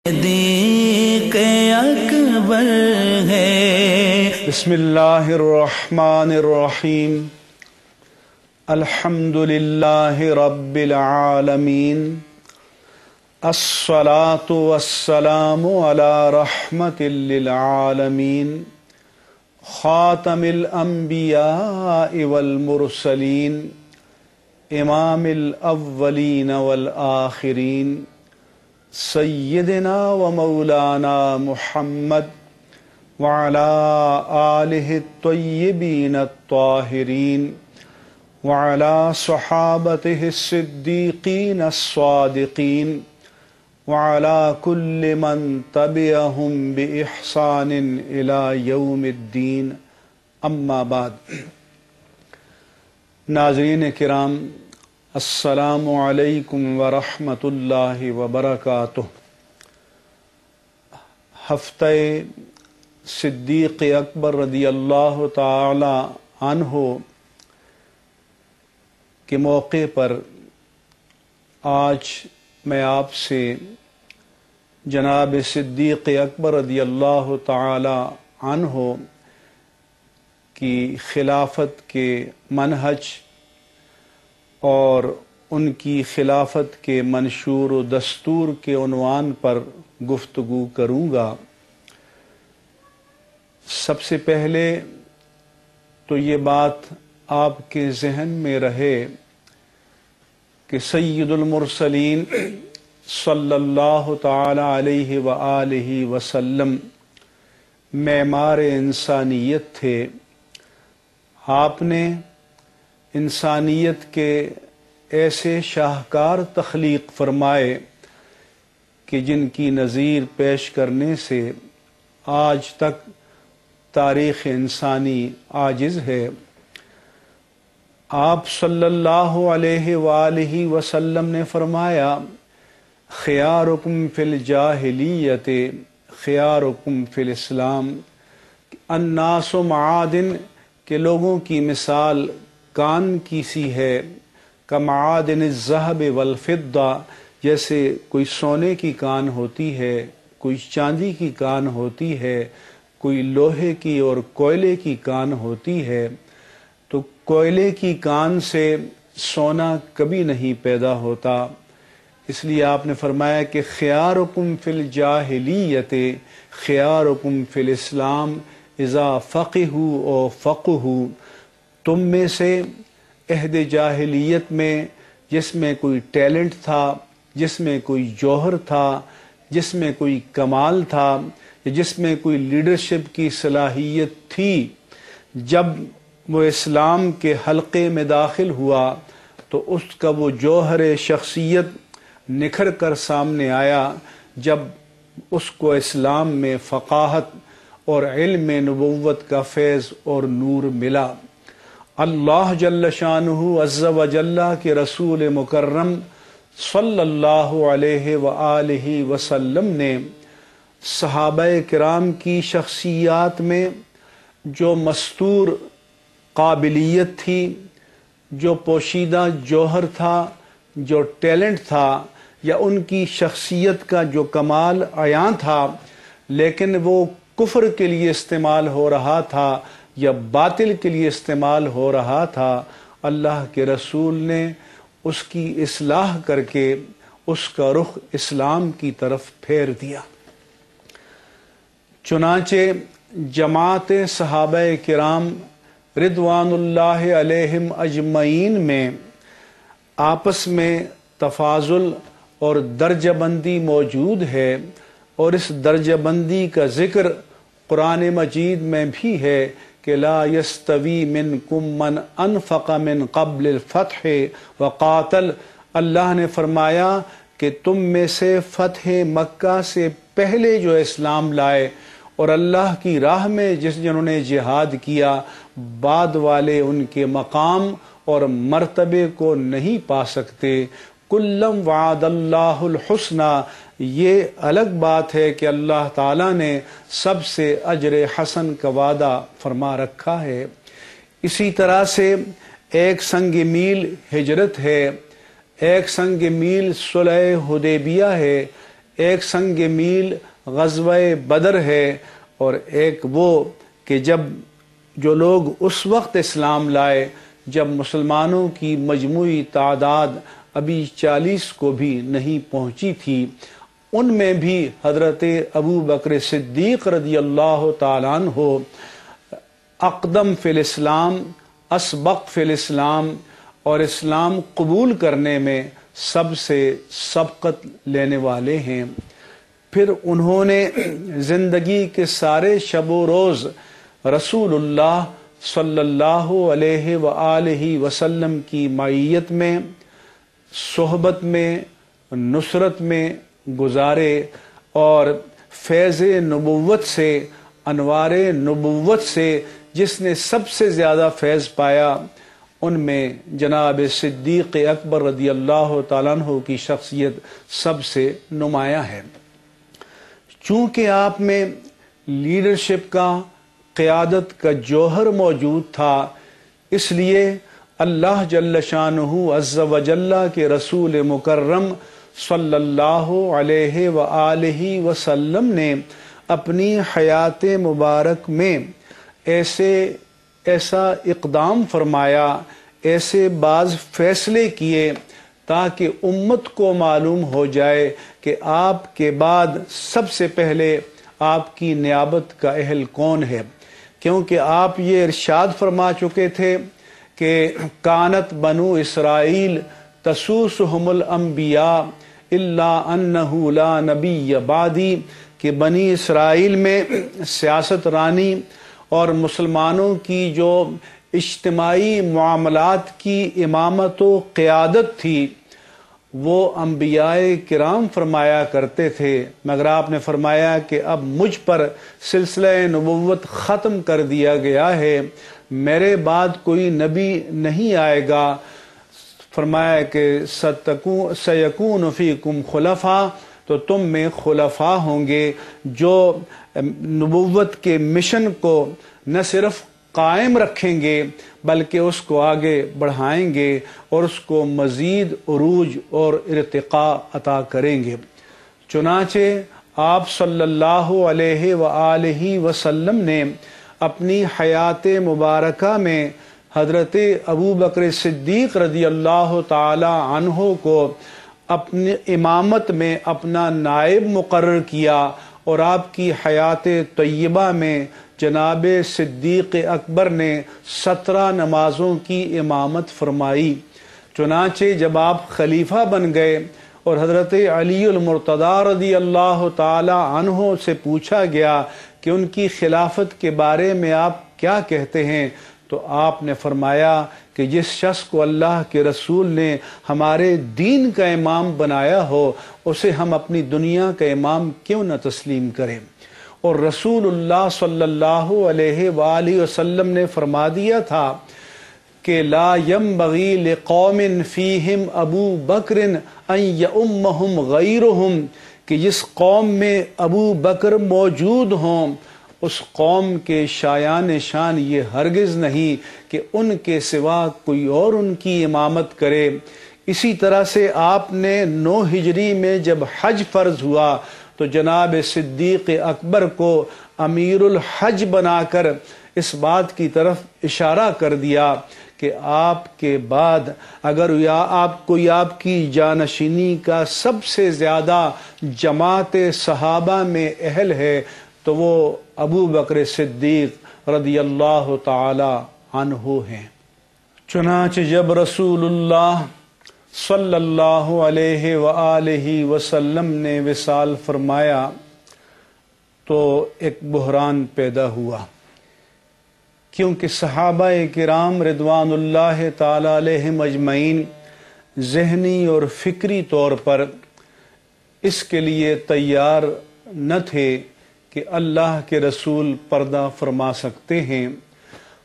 صدیق اکبر ہے۔ بسم اللہ الرحمن الرحیم۔ الحمد للہ رب العالمین، الصلاة والسلام علی رحمت للعالمین، خاتم الانبیاء والمرسلین، امام الاولین والآخرین، سیدنا و مولانا محمد وعلى آلہ الطیبین الطاہرین وعلى صحابتہ الصدیقین الصادقین وعلى كل من تبعهم بإحسان إلى یوم الدین، اما بعد۔ ناظرین کرام، السلام علیکم ورحمۃ اللہ وبرکاتہ۔ ہفتہ صدیق اکبر رضی اللہ تعالی عنہ کے موقع پر آج میں آپ سے جناب صدیق اکبر رضی اللہ تعالی عنہ کی خلافت کے منہج اور ان کی خلافت کے منشور و دستور کے عنوان پر گفتگو کروں گا۔ سب سے پہلے تو یہ بات آپ کے ذہن میں رہے کہ سید المرسلین صلی اللہ تعالی علیہ وآلہ وسلم معمار انسانیت تھے۔ آپ نے انسانیت کے ایسے شاہکار تخلیق فرمائے کہ جن کی نظیر پیش کرنے سے آج تک تاریخ انسانی عاجز ہے۔ آپ صلی اللہ علیہ وآلہ وسلم نے فرمایا، خیارکم فی الجاہلیت خیارکم فی الاسلام، الناس معادن، کہ لوگوں کی مثال کان کی سی ہے، کمعادن الذہب والفضہ، جیسے کوئی سونے کی کان ہوتی ہے، کوئی چاندی کی کان ہوتی ہے، کوئی لوہے کی اور کوئلے کی کان ہوتی ہے۔ تو کوئلے کی کان سے سونا کبھی نہیں پیدا ہوتا، اس لیے آپ نے فرمایا کہ خیارکم فی الجاہلیت خیارکم فی الاسلام اذا فقہوا او فقہوا، تم میں سے عہد جاہلیت میں جس میں کوئی ٹیلنٹ تھا، جس میں کوئی جوہر تھا، جس میں کوئی کمال تھا، جس میں کوئی لیڈرشپ کی صلاحیت تھی، جب وہ اسلام کے حلقے میں داخل ہوا تو اس کا وہ جوہر شخصیت نکھر کر سامنے آیا، جب اس کو اسلام میں فقاہت اور علم نبوت کا فیض اور نور ملا۔ اللہ جل شانہ عز و جل کے رسول مکرم صلی اللہ علیہ وآلہ وسلم نے صحابہ کرام کی شخصیات میں جو مستور قابلیت تھی، جو پوشیدہ جوہر تھا، جو ٹیلنٹ تھا، یا ان کی شخصیت کا جو کمال عیاں تھا، لیکن وہ کفر کے لیے استعمال ہو رہا تھا یا باطل کے لیے استعمال ہو رہا تھا، اللہ کے رسول نے اس کی اصلاح کر کے اس کا رخ اسلام کی طرف پھیر دیا۔ چنانچہ جماعت صحابہ کرام رضوان اللہ علیہم اجمعین میں آپس میں تفاضل اور درجہ بندی موجود ہے، اور اس درجہ بندی کا ذکر قرآن مجید میں بھی ہے کہ لا یستوی منکم من انفق من قبل الفتح وقاتل، اللہ نے فرمایا کہ تم میں سے فتح مکہ سے پہلے جو اسلام لائے اور اللہ کی راہ میں جنہوں نے جہاد کیا، بعد والے ان کے مقام اور مرتبے کو نہیں پا سکتے۔ کلم وعد اللہ الحسنہ، یہ الگ بات ہے کہ اللہ تعالیٰ نے سب سے اجر حسن کا وعدہ فرما رکھا ہے۔ اسی طرح سے ایک سنگ میل ہجرت ہے، ایک سنگ میل صلح حدیبیہ ہے، ایک سنگ میل غزوہ بدر ہے، اور ایک وہ کہ جب جو لوگ اس وقت اسلام لائے جب مسلمانوں کی مجموعی تعداد ابھی 40 کو بھی نہیں پہنچی تھی، ان میں بھی حضرت ابو بکر صدیق رضی اللہ تعالیٰ عنہ اقدم فی الاسلام، اسبق فی الاسلام، اور اسلام قبول کرنے میں سب سے سبقت لینے والے ہیں۔ پھر انہوں نے زندگی کے سارے شب و روز رسول اللہ صلی اللہ علیہ وآلہ وسلم کی معیت میں، صحبت میں، نصرت میں گزارے، اور فیض نبوت سے، انوار نبوت سے جس نے سب سے زیادہ فیض پایا ان میں جناب صدیق اکبر رضی اللہ تعالیٰ عنہ کی شخصیت سب سے نمایاں ہے۔ چونکہ آپ میں لیڈرشپ کا، قیادت کا جوہر موجود تھا، اس لیے اللہ جل شانہ عز و جل کے رسول مکرم صلی اللہ علیہ وآلہ وسلم نے اپنی حیات مبارک میں ایسا اقدام فرمایا، ایسے بعض فیصلے کیے تاکہ امت کو معلوم ہو جائے کہ آپ کے بعد سب سے پہلے آپ کی نیابت کا اہل کون ہے، کیونکہ آپ یہ ارشاد فرما چکے تھے کہ کانت بنو اسرائیل تسوسہم الانبیاء الا انہ لا نبی بعدی، کہ بنی اسرائیل میں سیاست رانی اور مسلمانوں کی جو اجتماعی معاملات کی امامت و قیادت تھی وہ انبیاء کرام فرمایا کرتے تھے، مگر آپ نے فرمایا کہ اب مجھ پر سلسلہ نبوت ختم کر دیا گیا ہے، میرے بعد کوئی نبی نہیں آئے گا۔ فرمایا کہ سیکون فیکم خلفاء، تو تم میں خلفاء ہوں گے جو نبوت کے مشن کو نہ صرف قائم رکھیں گے بلکہ اس کو آگے بڑھائیں گے اور اس کو مزید عروج اور ارتقاء عطا کریں گے۔ چنانچہ آپ صلی اللہ علیہ وآلہ وسلم نے اپنی حیات مبارکہ میں حضرت ابو بکر صدیق رضی اللہ تعالی عنہ کو اپنی امامت میں اپنا نائب مقرر کیا، اور آپ کی حیات طیبہ میں جناب صدیق اکبر نے 17 نمازوں کی امامت فرمائی۔ چنانچہ جب آپ خلیفہ بن گئے اور حضرت علی المرتضیٰ رضی اللہ تعالی عنہ سے پوچھا گیا کہ ان کی خلافت کے بارے میں آپ کیا کہتے ہیں، تو آپ نے فرمایا کہ جس شخص کو اللہ کے رسول نے ہمارے دین کا امام بنایا ہو اسے ہم اپنی دنیا کا امام کیوں نہ تسلیم کریں۔ اور رسول اللہ صلی اللہ علیہ وآلہ وسلم نے فرما دیا تھا کہ لا ينبغی لقوم فیہم ابو بکر ان یؤمہم غیرہم، کہ جس قوم میں ابو بکر موجود ہوں اس قوم کے شایان شان یہ ہرگز نہیں کہ ان کے سوا کوئی اور ان کی امامت کرے۔ اسی طرح سے آپ نے 9 ہجری میں جب حج فرض ہوا تو جناب صدیق اکبر کو امیر الحج بنا کر اس بات کی طرف اشارہ کر دیا کہ آپ کے بعد اگر کوئی آپ کی جانشینی کا سب سے زیادہ جماعت صحابہ میں اہل ہے تو وہ ابو بکر صدیق رضی اللہ تعالی عنہ ہیں۔ چنانچہ جب رسول اللہ صلی اللہ علیہ وآلہ وسلم نے وصال فرمایا تو ایک بحران پیدا ہوا، کیونکہ صحابہ کرام رضوان اللہ تعالی علیہم اجمعین ذہنی اور فکری طور پر اس کے لیے تیار نہ تھے کہ اللہ کے رسول پردہ فرما سکتے ہیں۔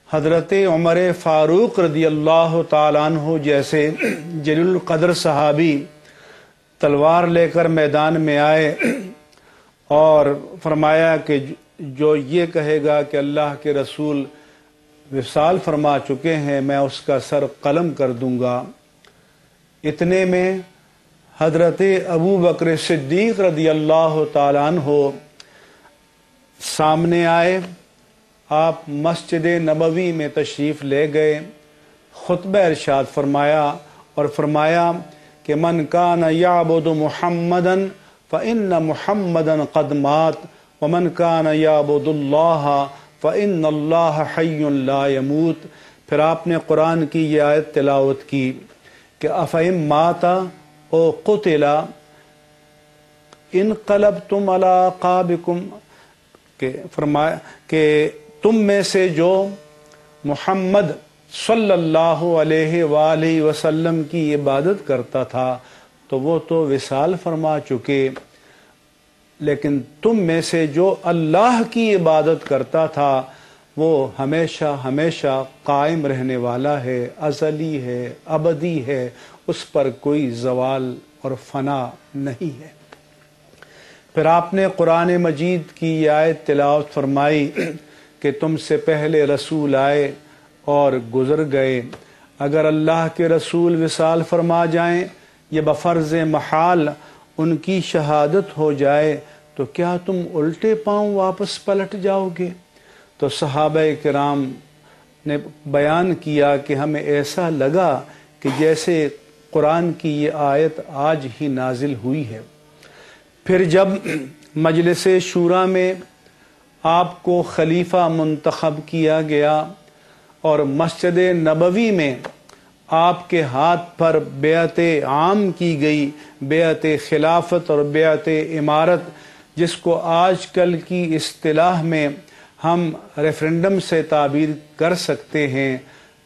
حضرت عمر فاروق رضی اللہ تعالیٰ عنہ جیسے جلیل القدر صحابی تلوار لے کر میدان میں آئے اور فرمایا کہ جو یہ کہے گا کہ اللہ کے رسول وصال فرما چکے ہیں میں اس کا سر قلم کر دوں گا۔ اتنے میں حضرت ابو بکر صدیق رضی اللہ تعالیٰ عنہ سامنے آئے، آپ مسجد نبوی میں تشریف لے گئے، خطبہ ارشاد فرمایا اور فرمایا کہ من کان یعبد محمدا فإن محمدا قد مات ومن کان یعبد اللہ فإن اللہ حی لا یموت۔ پھر آپ نے قرآن کی یہ آیت تلاوت کی کہ افإن مات او قتلا انقلبتم علی اعقابکم، کہ فرمایا کہ تم میں سے جو محمد صلی اللہ علیہ وآلہ وسلم کی عبادت کرتا تھا تو وہ تو وصال فرما چکے، لیکن تم میں سے جو اللہ کی عبادت کرتا تھا وہ ہمیشہ ہمیشہ قائم رہنے والا ہے، ازلی ہے، ابدی ہے، اس پر کوئی زوال اور فنا نہیں ہے۔ پھر آپ نے قرآن مجید کی یہ آیت تلاوت فرمائی کہ تم سے پہلے رسول آئے اور گزر گئے، اگر اللہ کے رسول وصال فرما جائیں، یہ بفرض محال ان کی شہادت ہو جائے تو کیا تم الٹے پاؤں واپس پلٹ جاؤ گے؟ تو صحابہ کرام نے بیان کیا کہ ہمیں ایسا لگا کہ جیسے قرآن کی یہ آیت آج ہی نازل ہوئی ہے۔ پھر جب مجلس شورا میں آپ کو خلیفہ منتخب کیا گیا اور مسجد نبوی میں آپ کے ہاتھ پر بیعت عام کی گئی، بیعت خلافت اور بیعت امارت، جس کو آج کل کی اصطلاح میں ہم ریفرنڈم سے تعبیر کر سکتے ہیں،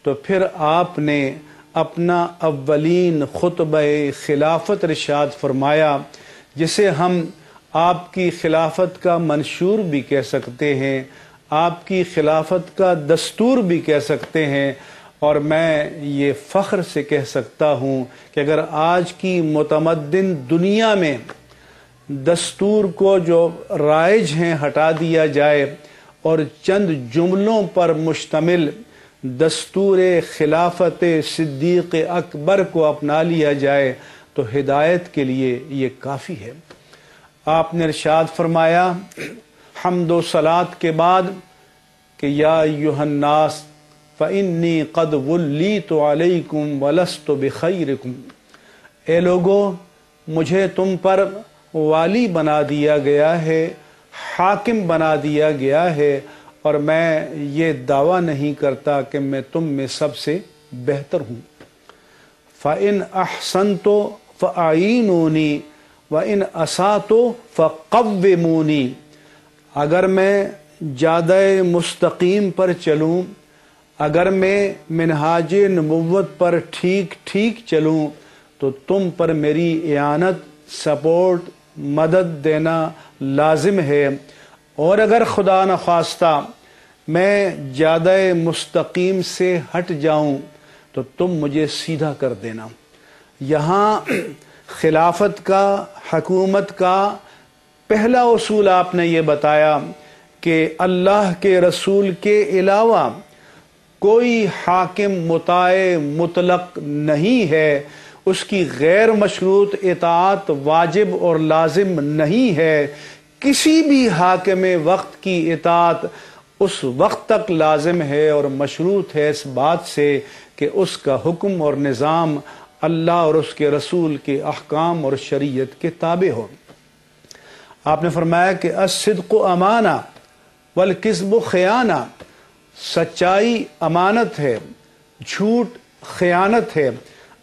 تو پھر آپ نے اپنا اولین خطبہ خلافت ارشاد فرمایا، جسے ہم آپ کی خلافت کا منشور بھی کہہ سکتے ہیں، آپ کی خلافت کا دستور بھی کہہ سکتے ہیں، اور میں یہ فخر سے کہہ سکتا ہوں کہ اگر آج کی متمدن دنیا میں دستور کو جو رائج ہیں ہٹا دیا جائے اور چند جملوں پر مشتمل دستور خلافت صدیق اکبر کو اپنا لیا جائے تو ہدایت کے لیے یہ کافی ہے۔ آپ نے ارشاد فرمایا حمد و صلات کے بعد کہ یا ایھا الناس فإنی قد ولیت علیکم ولست بخیرکم، اے لوگو مجھے تم پر والی بنا دیا گیا ہے، حاکم بنا دیا گیا ہے، اور میں یہ دعویٰ نہیں کرتا کہ میں تم میں سب سے بہتر ہوں۔ فإن احسنت فأعینونی وإن اسأت فقومونی، اگر میں جادہ مستقیم پر چلوں، اگر میں منہاج نبوت پر ٹھیک ٹھیک چلوں تو تم پر میری اعانت، سپورٹ، مدد دینا لازم ہے، اور اگر خدا نخواستہ میں جادہ مستقیم سے ہٹ جاؤں تو تم مجھے سیدھا کر دینا۔ یہاں خلافت کا، حکومت کا پہلا اصول آپ نے یہ بتایا کہ اللہ کے رسول کے علاوہ کوئی حاکم مطاع مطلق نہیں ہے، اس کی غیر مشروط اطاعت واجب اور لازم نہیں ہے، کسی بھی حاکم وقت کی اطاعت اس وقت تک لازم ہے اور مشروط ہے اس بات سے کہ اس کا حکم اور نظام اللہ اور اس کے رسول کے احکام اور شریعت کے تابع ہو۔ آپ نے فرمایا کہ الصدق امانہ والکذب خیانہ، سچائی امانت ہے، جھوٹ خیانت ہے۔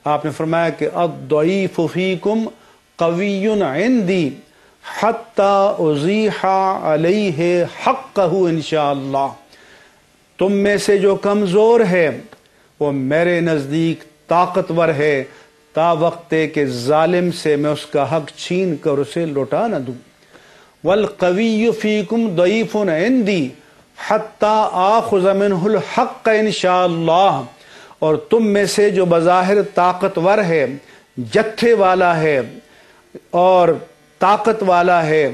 آپ نے فرمایا کہ الضعیف فیکم قوی عندی حتی ازیح علیہ حقہ انشاءاللہ، تم میں سے جو کمزور ہے وہ میرے نزدیک طاقتور ہے تا وقت کہ ظالم سے میں اس کا حق چھین کر اسے لوٹا نہ دوں۔ والقوی فیکم ضعیف عندی حتی آخذ منہ الحق انشاءاللہ، اور تم میں سے جو بظاہر طاقتور ہے، جتھے والا ہے اور طاقت والا ہے،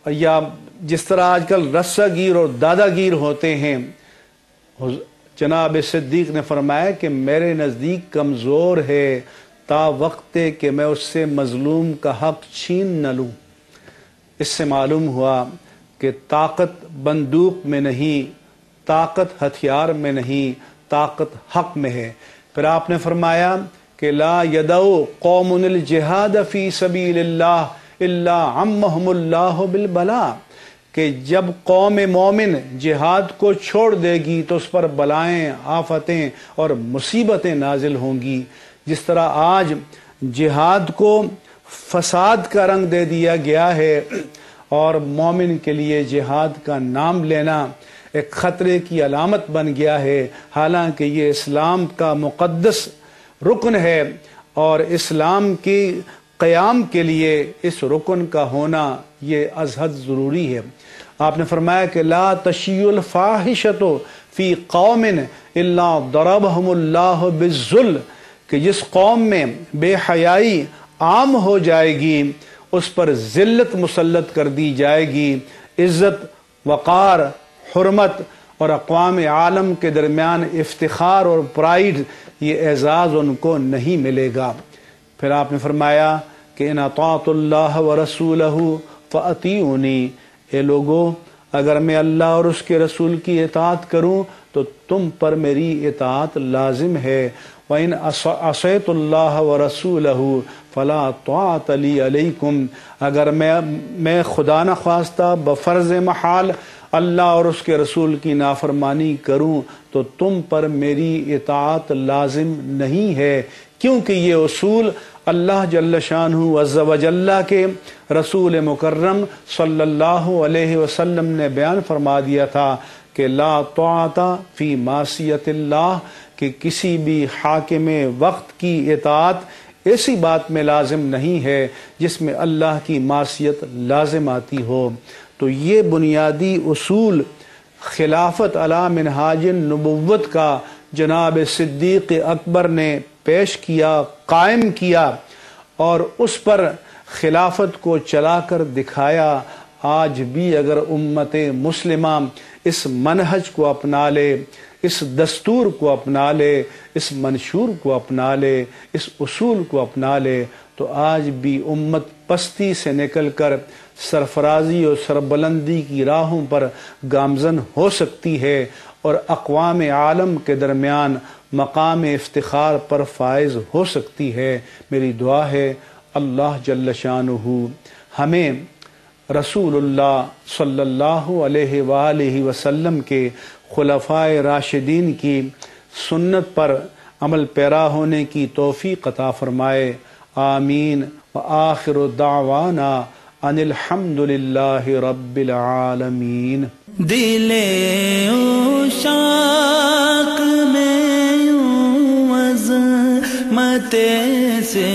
یا جس طرح آج کل رسہ گیر اور دادا گیر ہوتے ہیں، جناب صدیق نے فرمایا کہ میرے نزدیک کمزور ہے تا وقت کہ میں اس سے مظلوم کا حق چھین نہ لوں۔ اس سے معلوم ہوا کہ طاقت بندوق میں نہیں، طاقت ہتھیار میں نہیں، طاقت حق میں ہے۔ پھر آپ نے فرمایا کہ لا یدعو قوم الجہاد فی سبیل اللہ الا عمہم اللہ بالبلاء، کہ جب قوم مومن جہاد کو چھوڑ دے گی تو اس پر بلائیں، آفتیں اور مصیبتیں نازل ہوں گی۔ جس طرح آج جہاد کو فساد کا رنگ دے دیا گیا ہے اور مومن کے لیے جہاد کا نام لینا ایک خطرے کی علامت بن گیا ہے، حالانکہ یہ اسلام کا مقدس رکن ہے اور اسلام کی قیام کے لیے اس رکن کا ہونا یہ ازحد ضروری ہے۔ آپ نے فرمایا کہ لا تشیع الفاحشۃ فی قوم الا ضربہم اللہ بالذل، کہ جس قوم میں بے حیائی عام ہو جائے گی اس پر ذلت مسلط کر دی جائے گی، عزت، وقار، حرمت اور اقوام عالم کے درمیان افتخار اور پرائیڈ، یہ اعزاز ان کو نہیں ملے گا۔ پھر آپ نے فرمایا کہ ان اطاعت اللہ ورسولہ فاطیعونی، اے لوگو اگر میں اللہ اور اس کے رسول کی اطاعت کروں تو تم پر میری اطاعت لازم ہے، وَإِنْ عَصَيْتُ اللَّهَ وَرَسُولَهُ فَلَا طَاعَةَ لِي عَلَيْكُمْ، اگر میں خدا نخواستہ بفرض محال اللہ اور اس کے رسول کی نافرمانی کروں تو تم پر میری اطاعت لازم نہیں ہے، کیونکہ یہ اصول اللہ جل شانہ عز و جل کے رسول مکرم صلی اللہ علیہ وسلم نے بیان فرما دیا تھا کہ لا طاعت فی معصیت اللہ، کہ کسی بھی حاکم وقت کی اطاعت ایسی بات میں لازم نہیں ہے جس میں اللہ کی معصیت لازم آتی ہو۔ تو یہ بنیادی اصول خلافت علی منہاج النبوت کا جناب صدیق اکبر نے پیش کیا، قائم کیا اور اس پر خلافت کو چلا کر دکھایا۔ آج بھی اگر امت مسلمہ اس منہج کو اپنا لے، اس دستور کو اپنا لے، اس منشور کو اپنا لے، اس اصول کو اپنا لے تو آج بھی امت پستی سے نکل کر سرفرازی اور سربلندی کی راہوں پر گامزن ہو سکتی ہے اور اقوام عالم کے درمیان مقام افتخار پر فائز ہو سکتی ہے۔ میری دعا ہے اللہ جل شانہ ہمیں رسول اللہ صلی اللہ علیہ وآلہ وسلم کے خلفائے راشدین کی سنت پر عمل پیرا ہونے کی توفیق عطا فرمائے، آمین۔ وآخر دعوانا ان الحمد للہ رب العالمین۔ دل عشاق میں یوں عظمت سے